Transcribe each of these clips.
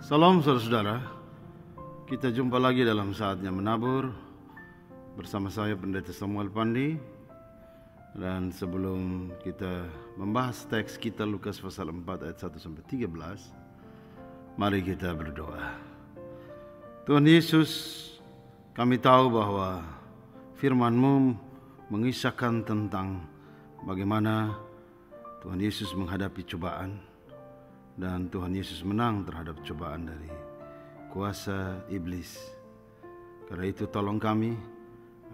Salam saudara-saudara, kita jumpa lagi dalam saatnya menabur bersama saya Pendeta Samuel Pandi. Dan sebelum kita membahas teks kita Lukas pasal 4 ayat 1-13, mari kita berdoa. Tuhan Yesus, kami tahu bahwa firman-Mu mengisahkan tentang bagaimana Tuhan Yesus menghadapi cobaan, dan Tuhan Yesus menang terhadap cobaan dari kuasa iblis. Karena itu tolong kami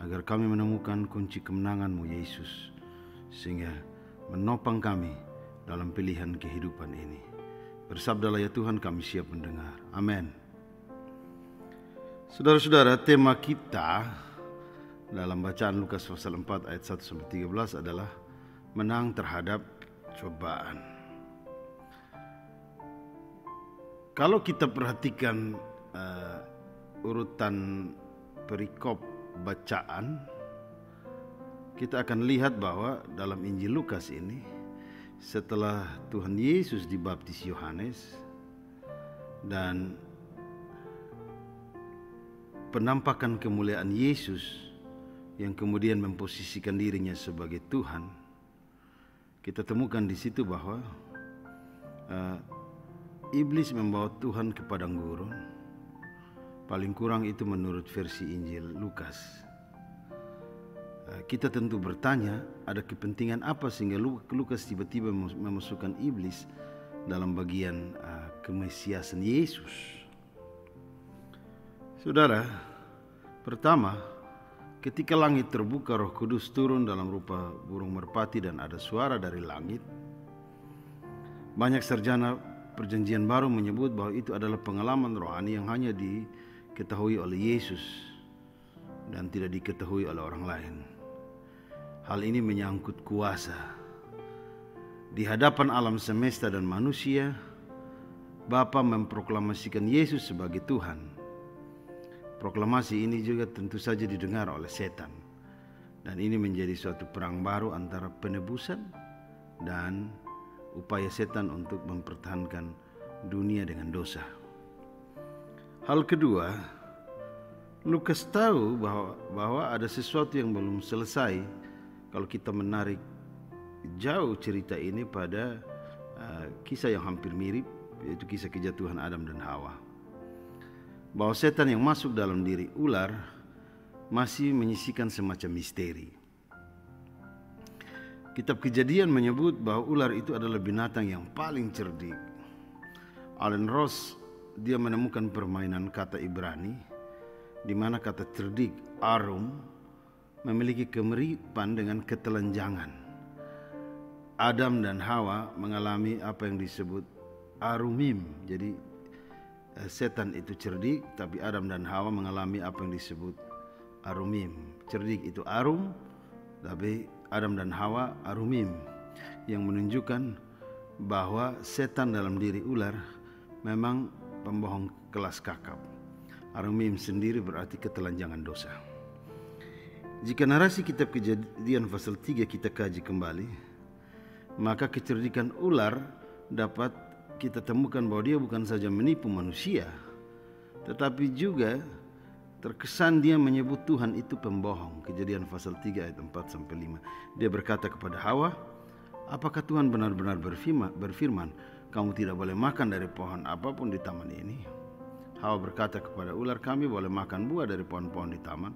agar kami menemukan kunci kemenangan-Mu Yesus, sehingga menopang kami dalam pilihan kehidupan ini. Bersabdalah ya Tuhan, kami siap mendengar. Amin. Saudara-saudara, tema kita dalam bacaan Lukas pasal 4 ayat 1-13 adalah menang terhadap cobaan. Kalau kita perhatikan urutan perikop bacaan, kita akan lihat bahwa dalam Injil Lukas ini, setelah Tuhan Yesus dibaptis Yohanes dan penampakan kemuliaan Yesus yang kemudian memposisikan dirinya sebagai Tuhan, kita temukan di situ bahwa iblis membawa Tuhan ke padang gurun. Paling kurang itu menurut versi Injil Lukas. Kita tentu bertanya, ada kepentingan apa sehingga Lukas tiba-tiba memasukkan iblis dalam bagian kemesiasan Yesus? Saudara, pertama, ketika langit terbuka, Roh Kudus turun dalam rupa burung merpati dan ada suara dari langit. Banyak sarjana Perjanjian Baru menyebut bahwa itu adalah pengalaman rohani yang hanya diketahui oleh Yesus dan tidak diketahui oleh orang lain. Hal ini menyangkut kuasa. Di hadapan alam semesta dan manusia, Bapa memproklamasikan Yesus sebagai Tuhan. Proklamasi ini juga tentu saja didengar oleh setan. Dan ini menjadi suatu perang baru antara penebusan dan upaya setan untuk mempertahankan dunia dengan dosa. Hal kedua, Lukas tahu bahwa ada sesuatu yang belum selesai kalau kita menarik jauh cerita ini pada kisah yang hampir mirip, yaitu kisah kejatuhan Adam dan Hawa. Bahwa setan yang masuk dalam diri ular masih menyisikan semacam misteri. Kitab Kejadian menyebut bahwa ular itu adalah binatang yang paling cerdik. Alan Ross, dia menemukan permainan kata Ibrani di mana kata cerdik, arum, memiliki kemiripan dengan ketelanjangan. Adam dan Hawa mengalami apa yang disebut arumim. Jadi setan itu cerdik, tapi Adam dan Hawa mengalami apa yang disebut arumim. Cerdik itu arum, tapi Adam dan Hawa arumim, yang menunjukkan bahwa setan dalam diri ular memang pembohong kelas kakap. Arumim sendiri berarti ketelanjangan dosa. Jika narasi kitab Kejadian pasal 3 kita kaji kembali, maka kecerdikan ular dapat kita temukan bahwa dia bukan saja menipu manusia, tetapi juga terkesan dia menyebut Tuhan itu pembohong. Kejadian pasal 3 ayat 4-5. Dia berkata kepada Hawa, apakah Tuhan benar-benar berfirman, kamu tidak boleh makan dari pohon apapun di taman ini? Hawa berkata kepada ular, kami boleh makan buah dari pohon-pohon di taman,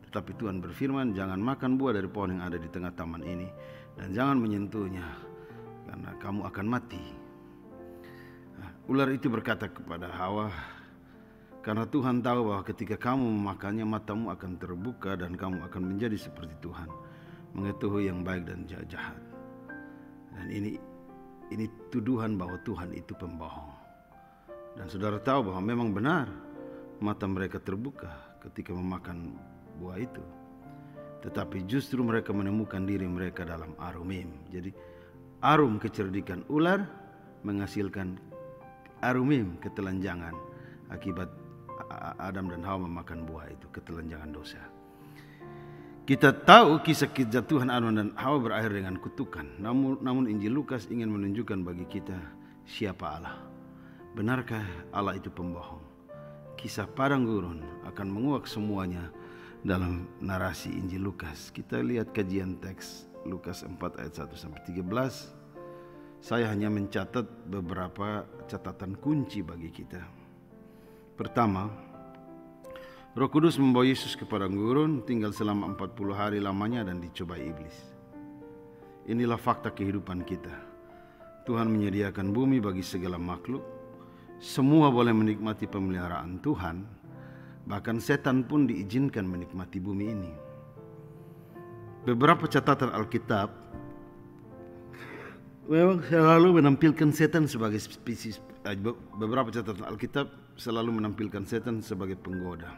tetapi Tuhan berfirman, jangan makan buah dari pohon yang ada di tengah taman ini, dan jangan menyentuhnya, karena kamu akan mati. Ular itu berkata kepada Hawa, karena Tuhan tahu bahwa ketika kamu memakannya, matamu akan terbuka dan kamu akan menjadi seperti Tuhan, mengetahui yang baik dan jahat. Dan ini tuduhan bahwa Tuhan itu pembohong. Dan saudara tahu bahwa memang benar mata mereka terbuka ketika memakan buah itu. Tetapi justru mereka menemukan diri mereka dalam arumim. Jadi arum kecerdikan ular menghasilkan arumim ketelanjangan akibat Adam dan Hawa memakan buah itu, ketelanjangan dosa. Kita tahu kisah kejatuhan Adam dan Hawa berakhir dengan kutukan. Namun Injil Lukas ingin menunjukkan bagi kita siapa Allah. Benarkah Allah itu pembohong? Kisah padang gurun akan menguak semuanya dalam narasi Injil Lukas. Kita lihat kajian teks Lukas 4 ayat 1-13. Saya hanya mencatat beberapa catatan kunci bagi kita. Pertama, Roh Kudus membawa Yesus ke padang gurun, tinggal selama 40 hari lamanya dan dicobai iblis. Inilah fakta kehidupan kita. Tuhan menyediakan bumi bagi segala makhluk. Semua boleh menikmati pemeliharaan Tuhan, bahkan setan pun diizinkan menikmati bumi ini. Beberapa catatan Alkitab memang selalu menampilkan setan sebagai spesies. Beberapa catatan Alkitab selalu menampilkan setan sebagai penggoda.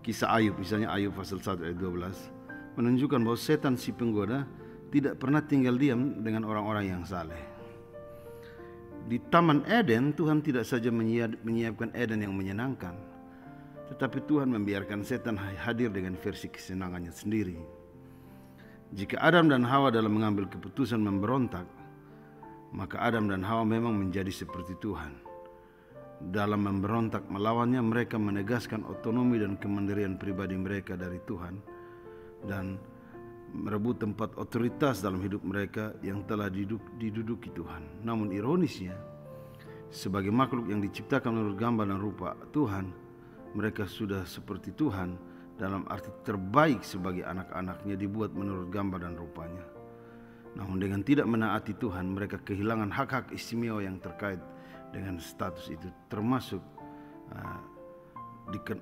Kisah Ayub, misalnya Ayub pasal 1 ayat 12, menunjukkan bahwa setan si penggoda tidak pernah tinggal diam dengan orang-orang yang saleh. Di Taman Eden, Tuhan tidak saja menyiapkan Eden yang menyenangkan, tetapi Tuhan membiarkan setan hadir dengan versi kesenangannya sendiri. Jika Adam dan Hawa dalam mengambil keputusan memberontak, maka Adam dan Hawa memang menjadi seperti Tuhan. Dalam memberontak melawannya, mereka menegaskan otonomi dan kemandirian pribadi mereka dari Tuhan dan merebut tempat otoritas dalam hidup mereka yang telah diduduki Tuhan. Namun ironisnya, sebagai makhluk yang diciptakan menurut gambar dan rupa Tuhan, mereka sudah seperti Tuhan dalam arti terbaik sebagai anak-anaknya dibuat menurut gambar dan rupanya. Namun dengan tidak menaati Tuhan, mereka kehilangan hak-hak istimewa yang terkait dengan status itu, termasuk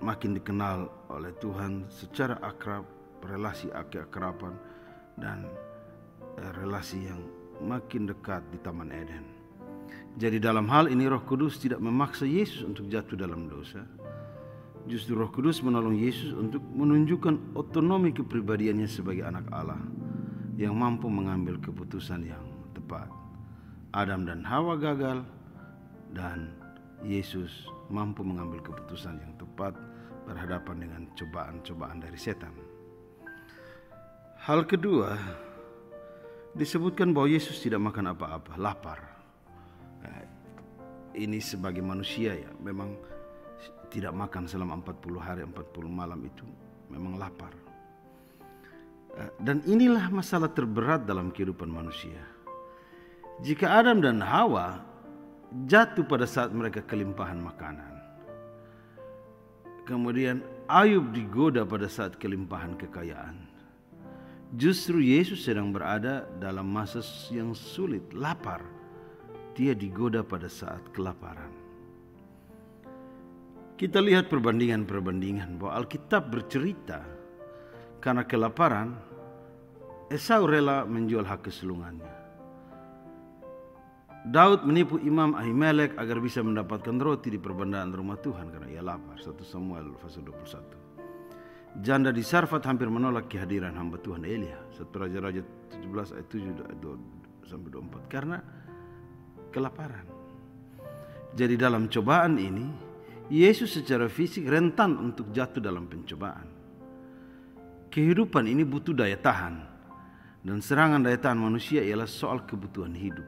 makin dikenal oleh Tuhan secara akrab, relasi keakraban dan relasi yang makin dekat di Taman Eden. Jadi dalam hal ini Roh Kudus tidak memaksa Yesus untuk jatuh dalam dosa. Justru Roh Kudus menolong Yesus untuk menunjukkan otonomi kepribadiannya sebagai anak Allah yang mampu mengambil keputusan yang tepat. Adam dan Hawa gagal dan Yesus mampu mengambil keputusan yang tepat berhadapan dengan cobaan-cobaan dari setan. Hal kedua, disebutkan bahwa Yesus tidak makan apa-apa, lapar. Ini sebagai manusia ya, memang tidak makan selama 40 hari 40 malam itu memang lapar. Dan inilah masalah terberat dalam kehidupan manusia. Jika Adam dan Hawa jatuh pada saat mereka kelimpahan makanan, kemudian Ayub digoda pada saat kelimpahan kekayaan, justru Yesus sedang berada dalam masa yang sulit, lapar. Dia digoda pada saat kelaparan. Kita lihat perbandingan bahwa Alkitab bercerita karena kelaparan, Esau rela menjual hak kesulungannya. Daud menipu Imam Ahimelek agar bisa mendapatkan roti di perbandaan rumah Tuhan karena ia lapar. 1 Samuel pasal 21. Janda di Sarfat hampir menolak kehadiran hamba Tuhan Elia. 1 Raja-Raja 17 ayat 7-24 karena kelaparan. Jadi dalam cobaan ini, Yesus secara fisik rentan untuk jatuh dalam pencobaan. Kehidupan ini butuh daya tahan, dan serangan daya tahan manusia ialah soal kebutuhan hidup.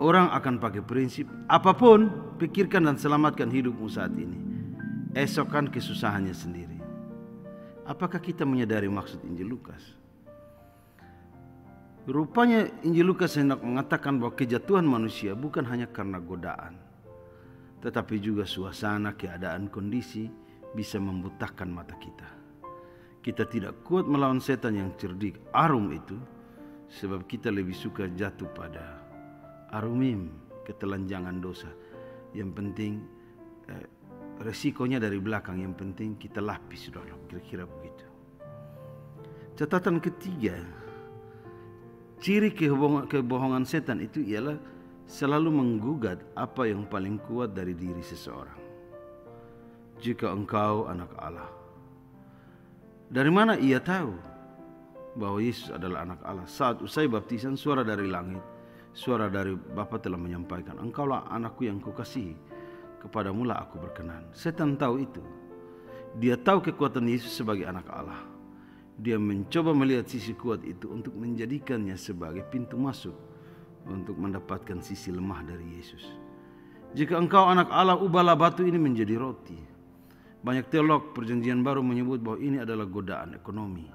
Orang akan pakai prinsip, apapun pikirkan dan selamatkan hidupmu saat ini, esok kan kesusahannya sendiri. Apakah kita menyadari maksud Injil Lukas? Rupanya Injil Lukas hendak mengatakan bahwa kejatuhan manusia bukan hanya karena godaan, tetapi juga suasana, keadaan, kondisi bisa membutakan mata kita. Kita tidak kuat melawan setan yang cerdik, arum itu, sebab kita lebih suka jatuh pada arumim, ketelanjangan dosa. Yang penting resikonya dari belakang, yang penting kita lapis dulu, kira-kira begitu. Catatan ketiga, ciri kebohongan setan itu ialah selalu menggugat apa yang paling kuat dari diri seseorang. Jika engkau anak Allah, dari mana ia tahu bahwa Yesus adalah anak Allah? Saat usai baptisan, suara dari langit, suara dari Bapa telah menyampaikan, engkaulah anakku yang kukasihi, kepadamulah aku berkenan. Setan tahu itu. Dia tahu kekuatan Yesus sebagai anak Allah. Dia mencoba melihat sisi kuat itu untuk menjadikannya sebagai pintu masuk untuk mendapatkan sisi lemah dari Yesus. Jika engkau anak Allah, ubahlah batu ini menjadi roti. Banyak teolog Perjanjian Baru menyebut bahwa ini adalah godaan ekonomi.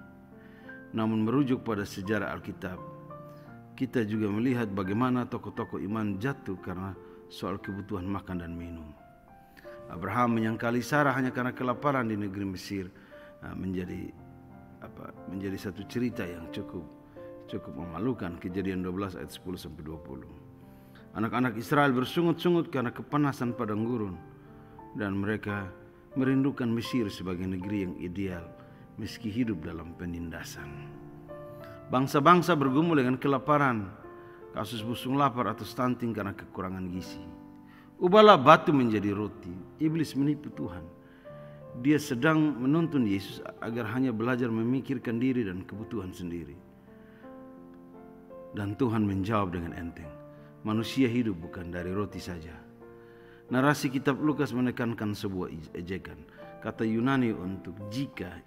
Namun merujuk pada sejarah Alkitab, kita juga melihat bagaimana tokoh-tokoh iman jatuh karena soal kebutuhan makan dan minum. Abraham menyangkali Sarah hanya karena kelaparan di negeri Mesir. Menjadi satu cerita yang cukup memalukan. Kejadian 12 ayat 10-20. Anak-anak Israel bersungut-sungut karena kepanasan padang gurun, dan mereka merindukan Mesir sebagai negeri yang ideal meski hidup dalam penindasan. Bangsa-bangsa bergumul dengan kelaparan, kasus busung lapar atau stunting karena kekurangan gizi. Ubahlah batu menjadi roti. Iblis menipu Tuhan. Dia sedang menuntun Yesus agar hanya belajar memikirkan diri dan kebutuhan sendiri. Dan Tuhan menjawab dengan enteng, manusia hidup bukan dari roti saja. Narasi kitab Lukas menekankan sebuah ejekan. Kata Yunani untuk jika,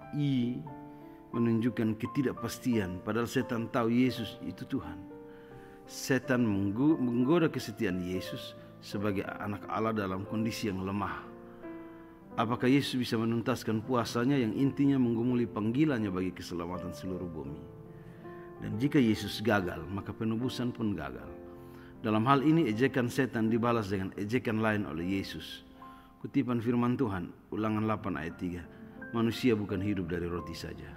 menunjukkan ketidakpastian, padahal setan tahu Yesus itu Tuhan. Setan menggoda kesetiaan Yesus sebagai anak Allah dalam kondisi yang lemah. Apakah Yesus bisa menuntaskan puasanya yang intinya menggumuli panggilannya bagi keselamatan seluruh bumi? Dan jika Yesus gagal, maka penebusan pun gagal. Dalam hal ini ejekan setan dibalas dengan ejekan lain oleh Yesus. Kutipan firman Tuhan, Ulangan 8 ayat 3, manusia bukan hidup dari roti saja.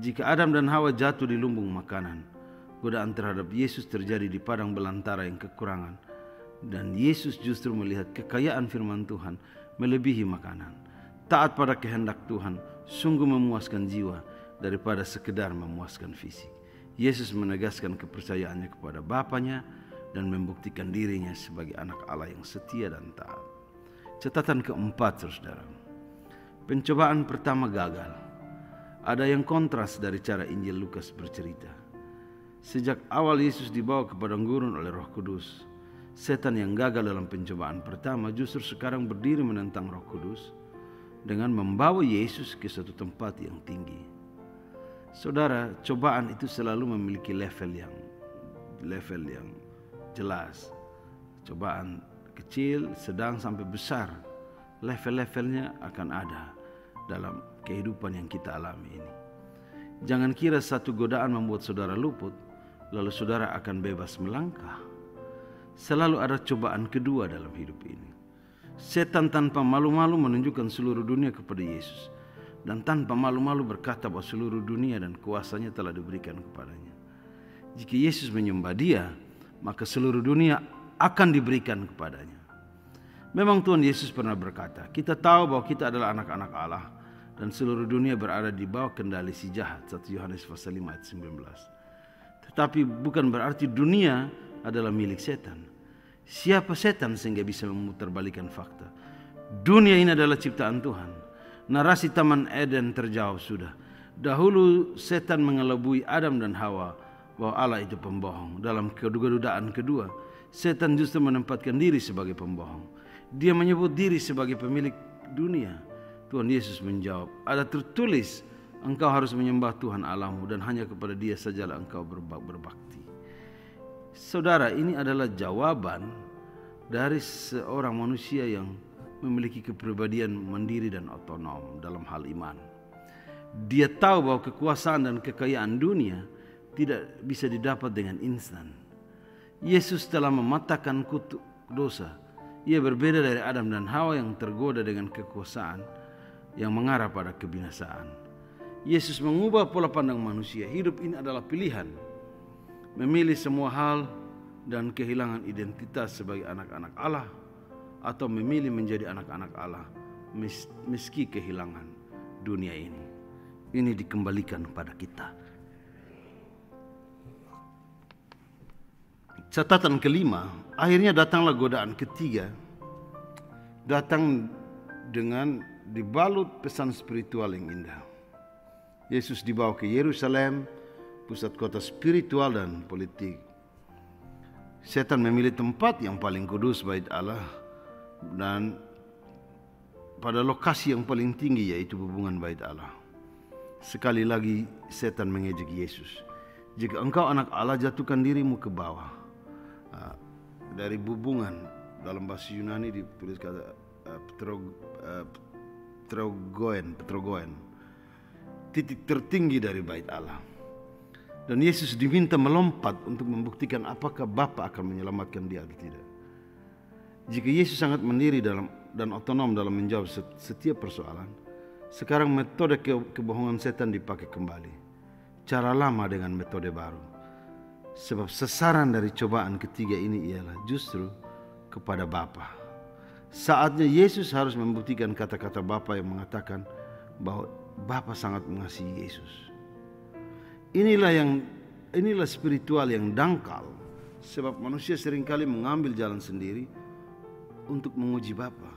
Jika Adam dan Hawa jatuh di lumbung makanan, godaan terhadap Yesus terjadi di padang belantara yang kekurangan. Dan Yesus justru melihat kekayaan firman Tuhan melebihi makanan. Taat pada kehendak Tuhan sungguh memuaskan jiwa daripada sekedar memuaskan fisik. Yesus menegaskan kepercayaannya kepada Bapanya dan membuktikan dirinya sebagai anak Allah yang setia dan taat. Catatan keempat, saudara. Pencobaan pertama gagal. Ada yang kontras dari cara Injil Lukas bercerita. Sejak awal Yesus dibawa ke padang gurun oleh Roh Kudus. Setan yang gagal dalam pencobaan pertama justru sekarang berdiri menentang Roh Kudus dengan membawa Yesus ke suatu tempat yang tinggi. Saudara, cobaan itu selalu memiliki level yang jelas. Cobaan kecil, sedang sampai besar. Level-levelnya akan ada dalam kehidupan yang kita alami ini. Jangan kira satu godaan membuat saudara luput, lalu saudara akan bebas melangkah. Selalu ada cobaan kedua dalam hidup ini. Setan tanpa malu-malu menunjukkan seluruh dunia kepada Yesus, dan tanpa malu-malu berkata bahwa seluruh dunia dan kuasanya telah diberikan kepadanya. Jika Yesus menyembah Dia, maka seluruh dunia akan diberikan kepadanya. Memang Tuhan Yesus pernah berkata, kita tahu bahwa kita adalah anak-anak Allah dan seluruh dunia berada di bawah kendali si jahat. 1 Yohanes pasal 5 ayat 19. Tetapi bukan berarti dunia adalah milik setan. Siapa setan sehingga bisa memutarbalikkan fakta? Dunia ini adalah ciptaan Tuhan. Narasi Taman Eden terjawab sudah. Dahulu setan mengelabui Adam dan Hawa bahwa Allah itu pembohong. Dalam kedua-dudaan kedua, setan justru menempatkan diri sebagai pembohong. Dia menyebut diri sebagai pemilik dunia. Tuhan Yesus menjawab, ada tertulis, engkau harus menyembah Tuhan Allahmu dan hanya kepada Dia sajalah engkau berbakti. Saudara, ini adalah jawaban dari seorang manusia yang memiliki kepribadian mandiri dan otonom dalam hal iman. Dia tahu bahwa kekuasaan dan kekayaan dunia tidak bisa didapat dengan instan. Yesus telah mematahkan kutuk dosa. Ia berbeda dari Adam dan Hawa yang tergoda dengan kekuasaan yang mengarah pada kebinasaan. Yesus mengubah pola pandang manusia. Hidup ini adalah pilihan. Memilih semua hal dan kehilangan identitas sebagai anak-anak Allah, atau memilih menjadi anak-anak Allah meski kehilangan dunia ini. Ini dikembalikan kepada kita. Catatan kelima, akhirnya datanglah godaan ketiga. Datang dengan dibalut pesan spiritual yang indah. Yesus dibawa ke Yerusalem, pusat kota spiritual dan politik. Setan memilih tempat yang paling kudus, bait Allah, dan pada lokasi yang paling tinggi, yaitu hubungan bait Allah. Sekali lagi setan mengejek Yesus. Jika engkau anak Allah, jatuhkan dirimu ke bawah. dari bubungan. Dalam bahasa Yunani ditulis kata Pterogoen, titik tertinggi dari bait Allah. Dan Yesus diminta melompat untuk membuktikan apakah Bapa akan menyelamatkan dia atau tidak. Jika Yesus sangat mandiri dan otonom dalam menjawab setiap persoalan, sekarang metode kebohongan setan dipakai kembali. Cara lama dengan metode baru. Sebab sasaran dari cobaan ketiga ini ialah justru kepada Bapa. Saatnya Yesus harus membuktikan kata-kata Bapa yang mengatakan bahwa Bapa sangat mengasihi Yesus. Inilah spiritual yang dangkal, sebab manusia seringkali mengambil jalan sendiri untuk menguji Bapa.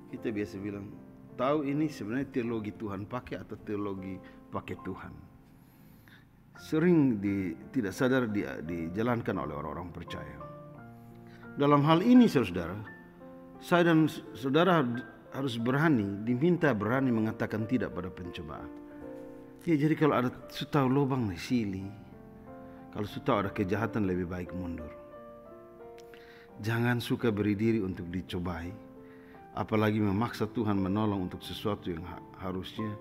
Kita biasa bilang, tahu ini sebenarnya teologi Tuhan pakai atau teologi pakai Tuhan. Sering tidak sadar dijalankan oleh orang-orang percaya. Dalam hal ini saudara, saya dan saudara harus diminta berani mengatakan tidak pada pencobaan. Ya, jadi kalau ada tahu lubang sili, kalau tahu ada kejahatan lebih baik mundur. Jangan suka beri diri untuk dicobai, apalagi memaksa Tuhan menolong untuk sesuatu yang harusnya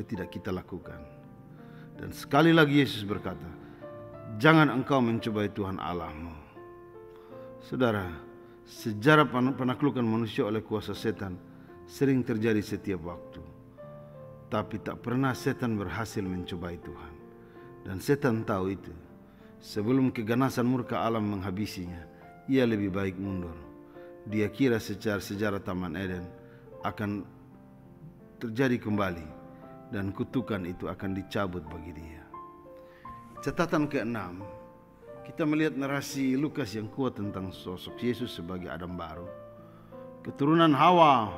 tidak kita lakukan. Dan sekali lagi Yesus berkata, jangan engkau mencobai Tuhan Allahmu. Saudara, sejarah penaklukan manusia oleh kuasa setan sering terjadi setiap waktu. Tapi tak pernah setan berhasil mencobai Tuhan. Dan setan tahu itu. Sebelum keganasan murka alam menghabisinya, ia lebih baik mundur. Dia kira sejarah Taman Eden akan terjadi kembali. Dan kutukan itu akan dicabut bagi dia. Catatan ke-6, kita melihat narasi Lukas yang kuat tentang sosok Yesus sebagai Adam baru. Keturunan Hawa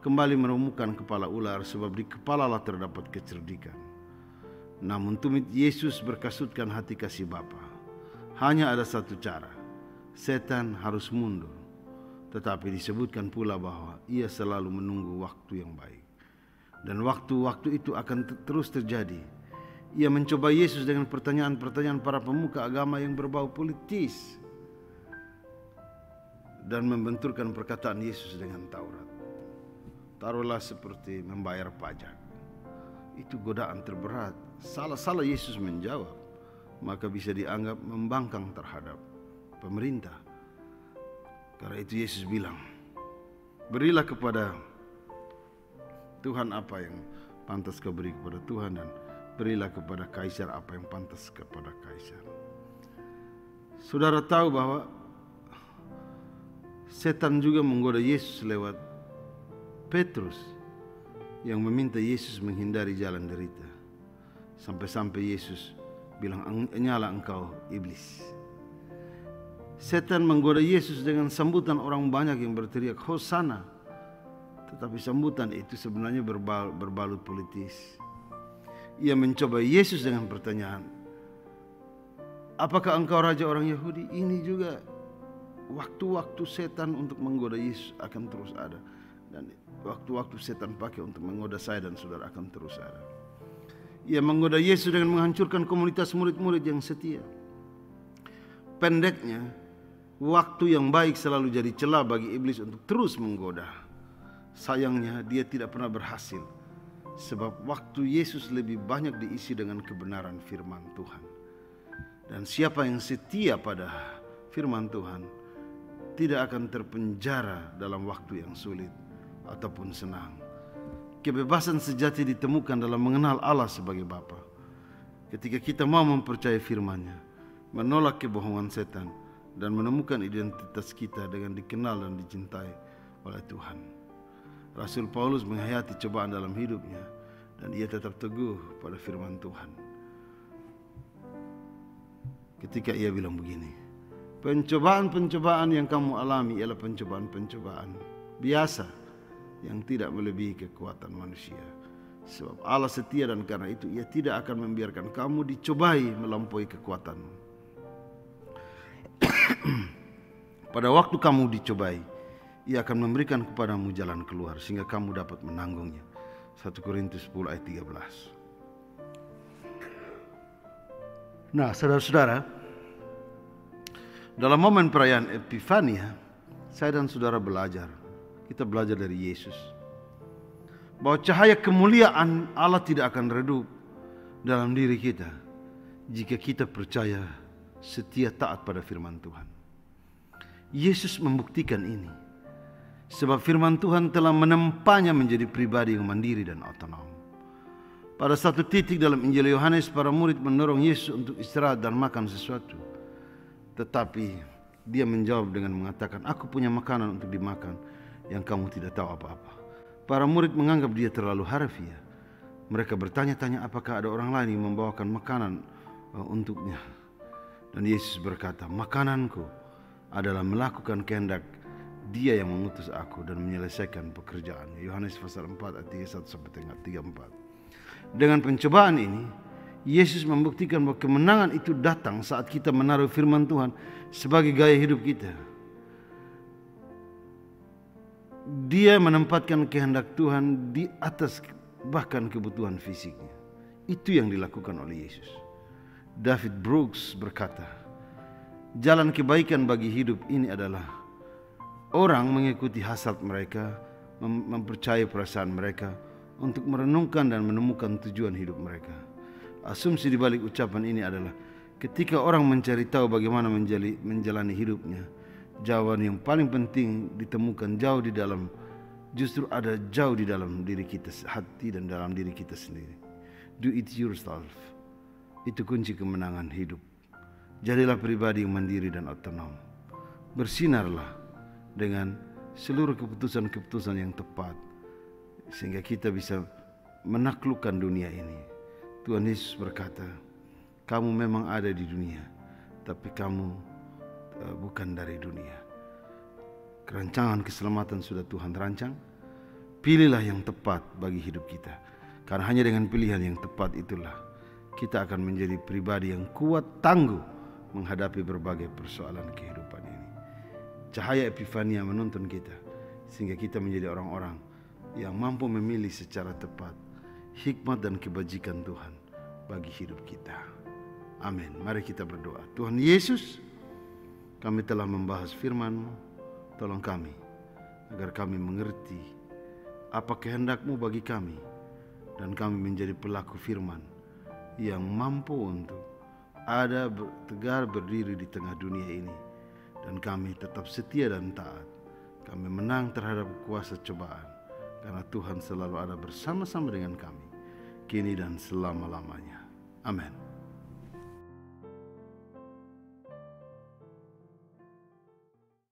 kembali meremukkan kepala ular, sebab di kepalalah terdapat kecerdikan. Namun tumit Yesus berkasutkan hati kasih Bapa. Hanya ada satu cara, setan harus mundur. Tetapi disebutkan pula bahwa ia selalu menunggu waktu yang baik. Dan waktu-waktu itu akan terus terjadi. Ia mencoba Yesus dengan pertanyaan-pertanyaan para pemuka agama yang berbau politis. Dan membenturkan perkataan Yesus dengan Taurat. Taruhlah seperti membayar pajak. Itu godaan terberat. Salah Yesus menjawab, maka bisa dianggap membangkang terhadap pemerintah. Karena itu Yesus bilang, berilah kepada Tuhan apa yang pantas kau beri kepada Tuhan, dan berilah kepada kaisar apa yang pantas kepada kaisar. Saudara tahu bahwa setan juga menggoda Yesus lewat Petrus yang meminta Yesus menghindari jalan derita. Sampai-sampai Yesus bilang, "Nyala engkau iblis." Setan menggoda Yesus dengan sambutan orang banyak yang berteriak Hosana. Tetapi sambutan itu sebenarnya berbalut politis. Ia mencoba Yesus dengan pertanyaan, apakah engkau raja orang Yahudi? Ini juga waktu-waktu setan untuk menggoda Yesus akan terus ada. Dan waktu-waktu setan pakai untuk menggoda saya dan saudara akan terus ada. Ia menggoda Yesus dengan menghancurkan komunitas murid-murid yang setia. Pendeknya, waktu yang baik selalu jadi celah bagi iblis untuk terus menggoda. Sayangnya dia tidak pernah berhasil, sebab waktu Yesus lebih banyak diisi dengan kebenaran firman Tuhan. Dan siapa yang setia pada firman Tuhan tidak akan terpenjara dalam waktu yang sulit ataupun senang. Kebebasan sejati ditemukan dalam mengenal Allah sebagai Bapa. Ketika kita mau mempercayai firman-Nya, menolak kebohongan setan, dan menemukan identitas kita dengan dikenal dan dicintai oleh Tuhan. Rasul Paulus menghayati cobaan dalam hidupnya, dan ia tetap teguh pada firman Tuhan. Ketika ia bilang begini, pencobaan-pencobaan yang kamu alami ialah pencobaan-pencobaan biasa yang tidak melebihi kekuatan manusia. Sebab Allah setia, dan karena itu ia tidak akan membiarkan kamu dicobai melampaui kekuatanmu. Pada waktu kamu dicobai, ia akan memberikan kepadamu jalan keluar sehingga kamu dapat menanggungnya. 1 Korintus 10 ayat 13. Nah, saudara-saudara, Dalam momen perayaan Epifania, saya dan saudara belajar. Kita belajar dari Yesus. Bahwa cahaya kemuliaan Allah tidak akan redup dalam diri kita jika kita percaya, setia, taat pada firman Tuhan. Yesus membuktikan ini. Sebab firman Tuhan telah menempanya menjadi pribadi yang mandiri dan otonom. Pada satu titik dalam Injil Yohanes, para murid mendorong Yesus untuk istirahat dan makan sesuatu. Tetapi dia menjawab dengan mengatakan, "Aku punya makanan untuk dimakan yang kamu tidak tahu apa-apa." Para murid menganggap dia terlalu harfiah. Mereka bertanya-tanya apakah ada orang lain yang membawakan makanan untuknya. Dan Yesus berkata, "Makananku adalah melakukan kehendak Dia yang mengutus aku dan menyelesaikan pekerjaannya." Yohanes pasal 4 ayat 31 sampai 34. Dengan pencobaan ini, Yesus membuktikan bahwa kemenangan itu datang saat kita menaruh firman Tuhan sebagai gaya hidup kita. Dia menempatkan kehendak Tuhan di atas bahkan kebutuhan fisiknya. Itu yang dilakukan oleh Yesus. David Brooks berkata, "Jalan kebaikan bagi hidup ini adalah orang mengikuti hasrat mereka, mempercayai perasaan mereka untuk merenungkan dan menemukan tujuan hidup mereka." Asumsi di balik ucapan ini adalah ketika orang mencari tahu bagaimana menjalani hidupnya, jawaban yang paling penting ditemukan justru ada jauh di dalam diri kita, hati dan dalam diri kita sendiri. Do it yourself. Itu kunci kemenangan hidup. Jadilah pribadi yang mandiri dan otonom. Bersinarlah dengan seluruh keputusan-keputusan yang tepat, sehingga kita bisa menaklukkan dunia ini. Tuhan Yesus berkata, "Kamu memang ada di dunia, tapi kamu bukan dari dunia." Kerancangan keselamatan sudah Tuhan rancang. Pilihlah yang tepat bagi hidup kita. Karena hanya dengan pilihan yang tepat itulah kita akan menjadi pribadi yang kuat, tangguh menghadapi berbagai persoalan kehidupan ini. Cahaya Epifania menuntun kita sehingga kita menjadi orang-orang yang mampu memilih secara tepat hikmat dan kebajikan Tuhan bagi hidup kita. Amin. Mari kita berdoa. Tuhan Yesus, kami telah membahas firman-Mu. Tolong kami agar kami mengerti apa kehendak-Mu bagi kami, dan kami menjadi pelaku firman yang mampu untuk ada tegar berdiri di tengah dunia ini, dan kami tetap setia dan taat. Kami menang terhadap kuasa cobaan karena Tuhan selalu ada bersama-sama dengan kami kini dan selama-lamanya. Amin.